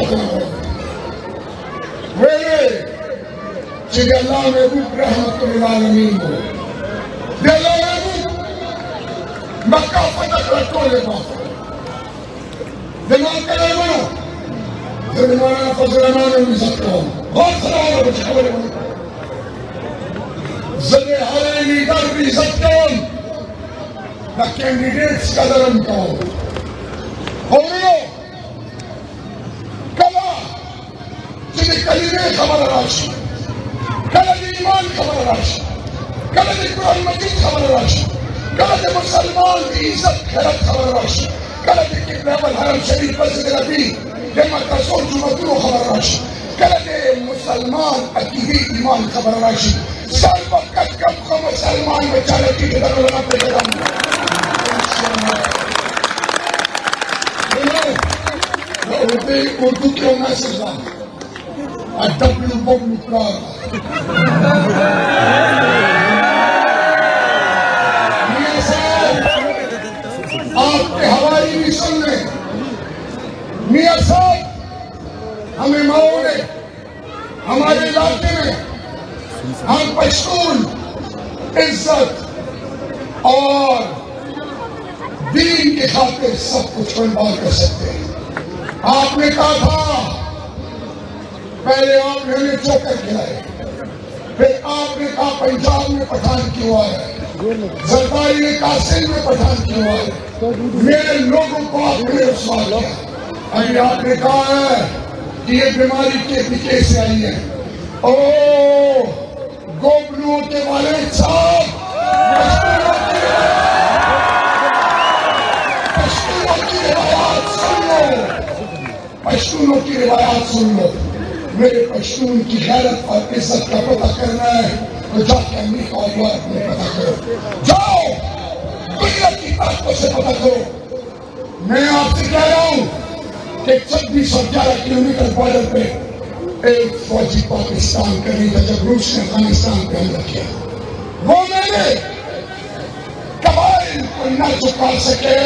وكنا ويلي جي الله محبوب رحمة للعالمين دي الله محبوب مكة فتح رتول لبافر دمان كلامنا دمانا فضلنا نمزقهم غاصنا وبجحوله زده حالي دربي زدهم the candidates कदरम का हो कला जिन्हें कलीमे खबर राशि कला ईमान खबर राशि कला कुरान मजीद खबर राशि कला मुसलमान की इज्जत खैरत खबर राशि कला किताब हरम शरीफ मस्जिद नबी जमा कसों जुमतुल खबर राशि कला मुसलमान अकीदे ईमान खबर राशि सर वक्त कब को मुसलमान बेचारे की तरह पे Urdu के मैसेज अड्डा मियां साहब आपके हवाई मिशन में मियां साहब हमें माओ ने हमारे इलाके में हम पश्तून इज्जत और दीन के खातिर सब कुछ कुर्बान कर सकते हैं। आपने कहा था पहले आपने हमें चोकर खिलाए, फिर आपने कहा पंजाब में पठान क्यों आया, सरदारी ने कहा सिंध में पठान क्यों आया, मेरे लोगों को आपने सवाल किया। अभी आपने कहा है कि ये बीमारी के पीछे से आई है। ओ गोबलुओं के वाले साहब पश्तूनों की रिवायात सुन लो। मेरे पश्तून की गैरत और इज्जत का पता करना है तो जाके अमेरिका और यूरोप में पता करो, जाओ दुनिया की ताकतों से पता करो। मैं आपसे कह रहा हूं कि 2611 किलोमीटर बॉर्डर पे एक फौजी पाकिस्तान का नहीं था जब रूस ने अफगानिस्तान पे हमला किया। वो मैंने कबाइल को न झुका सके।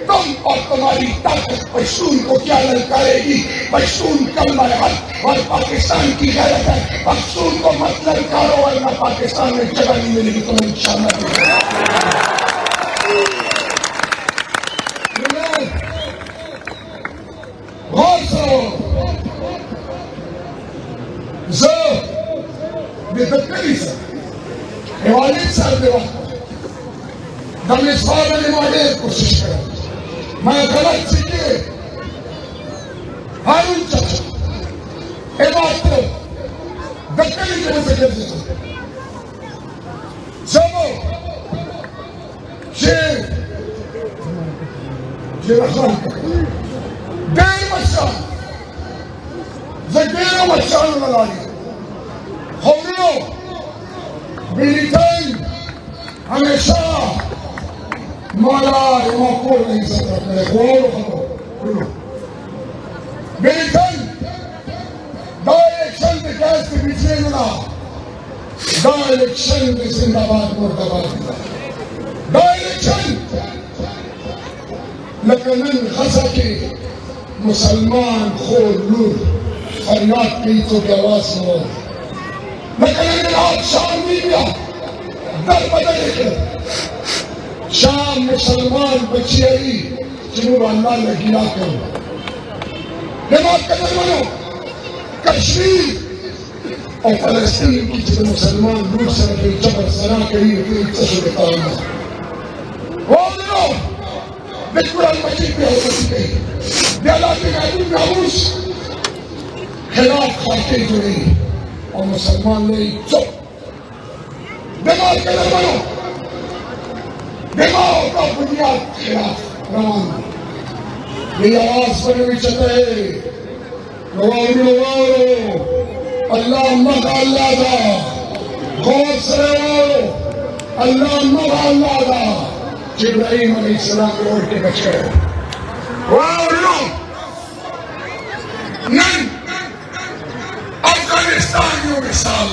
तुम और तुम्हारी ताकत पश्तून को क्या ललकारेगी? पश्तून कलमा हक और पाकिस्तान की गैरत है। पश्तून को मत ललकारो वरना पाकिस्तान में जगह नहीं मिलेगी तुम्हें इंशाअल्लाह। गौर सुनो, बेदखली से वालिद साहब ने दमिश्वार ने मारे कोशिश करा मैं गलत सीखे हारून चाचा ये बात तो दक्कनी जगह से कर देते सबो शेर जेरखान देर मशान जगेरा मशान लगाई होमियो ब्रिटेन हमेशा मौला को नहीं सकता है। ब्रिटेन दो इलेक्शन के गैस के पिछले मिला, दो इलेक्शन में जिंदाबाद मुर्दाबाद मिला, दो इलेक्शन लेकिन खसा के मुसलमान खोर लूर फरियाद की तो की आवाज सुनो, लेकिन आज शाम मीडिया दर बदल के शाम मुसलमान बची आई जिन्होंने अल्लाह ने गिरा करो दिमाग का बनो कश्मीर और फलस्तीन की जिन्हें मुसलमान दूर से रखे जबर सना करी वो दिनों कुरान मजीद में हो सके खिलाफ खाते जुड़ी और मुसलमान ने चुप दिमाग का बनो दिमाग का बुनियाद खिलाफ रवाना ये आवाज बनी चाहिए अल्लाह मगा अल्लाह दा गौर से अल्लाह मगा अल्लाह दा जिब्राहीम अलैहिस्सलाम को उड़ के बच गए। नहीं अफगानिस्तानियों मिसाल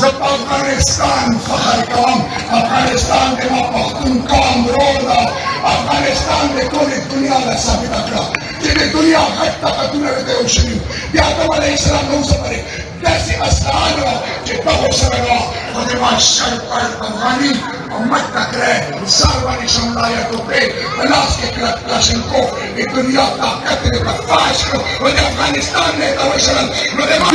जब अफगानिस्तान फखर काम अफगानिस्तान के पख्तून काम रोड़ा अफगानिस्तान में पूरी दुनिया में साबित करा कि Ini dunia hatta katuna rete ushiri. Di Adam alaihissalam no sabare. Desi asana jita ho sabara. Wadema syarqar Afghani umat takre. Sarwani samudaya ko pe alas ke klashen ko. Di dunia takat ne kafash ko. Wadi Afghanistan ne tawashalan. Wadema.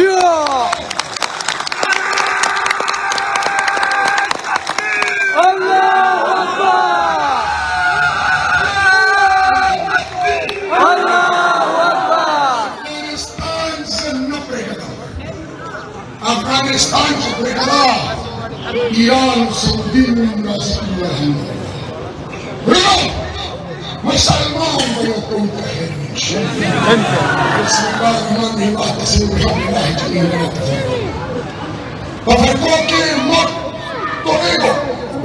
Afghanistan से बेकरा Iran Saudi में मुसलमान Pafarko ke mot torego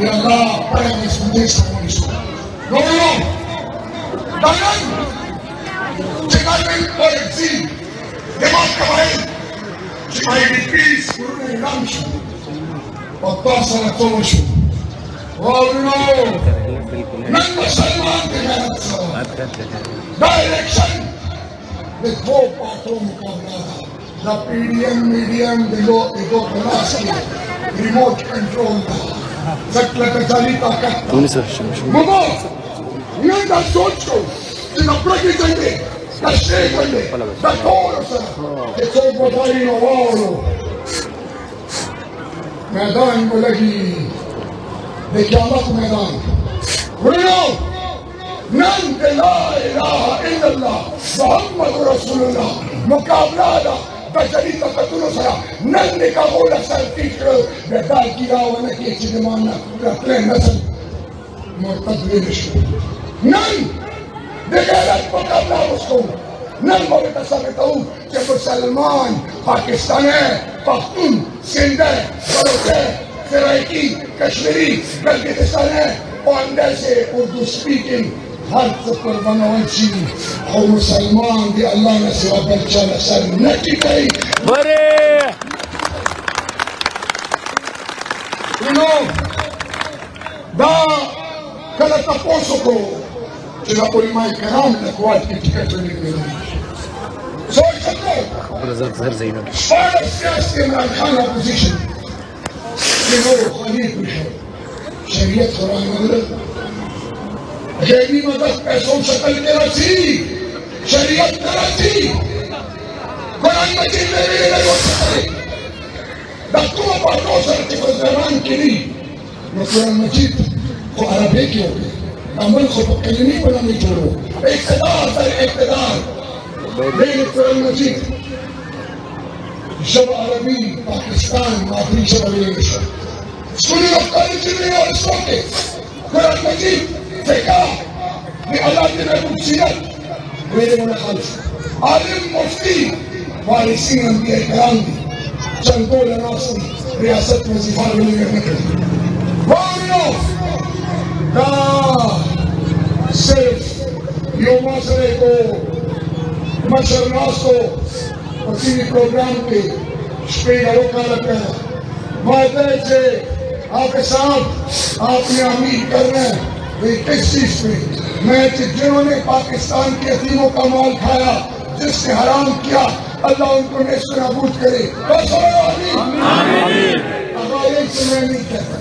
ya Allah para disfrutar eso. No, Dayan llegar por exil de más caballo. I repeat, Guru Ramshu, Patasana Tomashu. Oh no, Nanda Salman direction, the hope of Mukamada, the PDM medium, the go Palaski, remote control, Saklaka Jalita Kata. Mugo, Nanda Socho, in a pregnant da sceglie, da corsa, che c'è un po' di lavoro. Medan colleghi, le chiamato Medan. Quello, nante la ilaha illallah, Muhammad Rasulullah, mukablada, bajarita katuno sara, nande ka bola sartikro, bedal kirawa na kichi demana, ratlen nasal, mortad vidish. Nan! Degalat pagkabla उसको none बोलता समझता हूँ कि मुसलमान पाकिस्तानी पख्तून सिंधे बलोचे सराइकी कश्मीरी बल्किस्तानी पांडे से Urdu speaking हर पर बनवाची और मुसलमान भी अल्लाह ने सिवा बच्चा नसर न की गई बरे da कल तपोसो को C'è la polimaia caramella qualche etichetta di quello. Soy Chateau! Spara siyasi Imran Khan opposition. Che Khalid Bishop. Shariat Quran Maghrib. Ghairi madad पैसों शक्ल के रची. शरीयत कराची. Quran Majid में भी नहीं हो सकते. दस्तूर पर रोशन के बज़ारान के लिए. Quran Majid को अरबी की होगी. अमल को पकड़ने पर नहीं छोड़ो इक़्तिदार पर इक़्तिदार लेकिन कुरान मजीद शब अरबी पाकिस्तान माफी शब इंग्लिश स्कूल ऑफ कॉलेज में और सोके कुरान मजीद देखा कि अल्लाह की नबूसियत मेरे मन खालिस आलिम मुफ्ती वारिसीन अंबिया किराम चंदोल नासी रियासत में जिफार में निकले वारो सिर्फ योमासरे को मशरनास को किसी प्रोग्राम के स्पीकरों का लगता है वादे से आपके साथ आपने उम्मीद करना है किस चीज पे मैं जिन्होंने पाकिस्तान के यतीमों का माल खाया जिसने हराम किया अल्लाह उनको नेस्त नाबूद करे बस आमीन से मैं नहीं कहता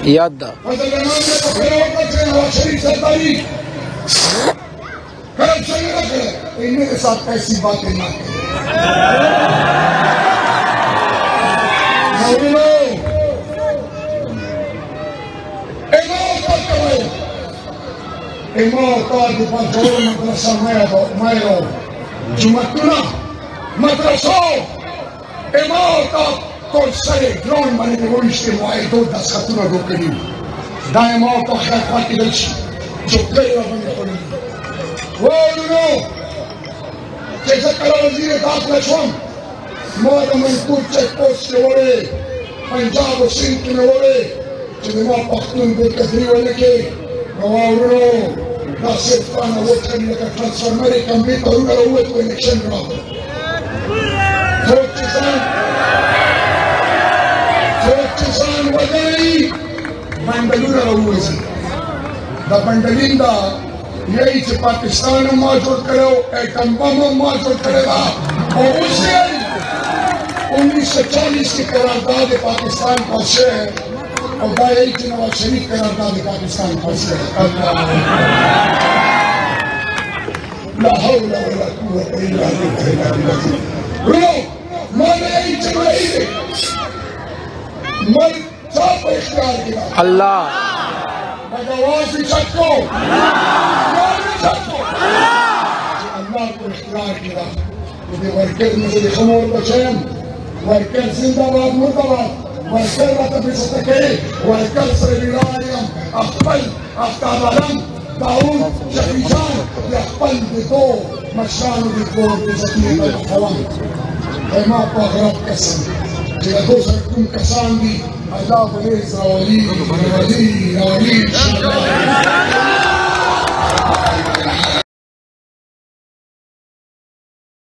याद मेरे साथ ऐसी बातें ना Col sale non ma ne devoliscono e tutta scattura con che dai morto a fatti del giocaio a venire con lui no c'è stata la dire da suon modo non tutte poste vuole mangiavo senti ne vuole c'è ne ma partun del cadrio e che no la settimana vuol dire che trasformare il cammino una roba e ne c'entra forse Kisan Wadai Bandalura Rawasi. Da Bandalinda यही से पाकिस्तान मौजूद करो atom bomb मौजूद करेगा और उससे 1940 की करारदाद पाकिस्तान पहुंचे और यही नवाज शरीफ करारदाद पाकिस्तान पहुंचे। ला हौला वला कुव्वता इल्ला बिल्लाह। मैंने यही चुनाई दे मैं सब इख्तियार किया अल्लाह आवाज भी छको अल्लाह को इख्तियार किया वर्कर मुझे खमोर बचन वर्कर जिंदाबाद मुर्दाबाद वर्कर वतबिसतके वर्कर सरिलायम अखबल अफ्ताबालम दाऊद शफीजान यखबल बिदो मशान बिदो बिजतियत अलखवान ما بغرب قسم جلدوسك تكون كساندي أداب الإسرائيلي ولي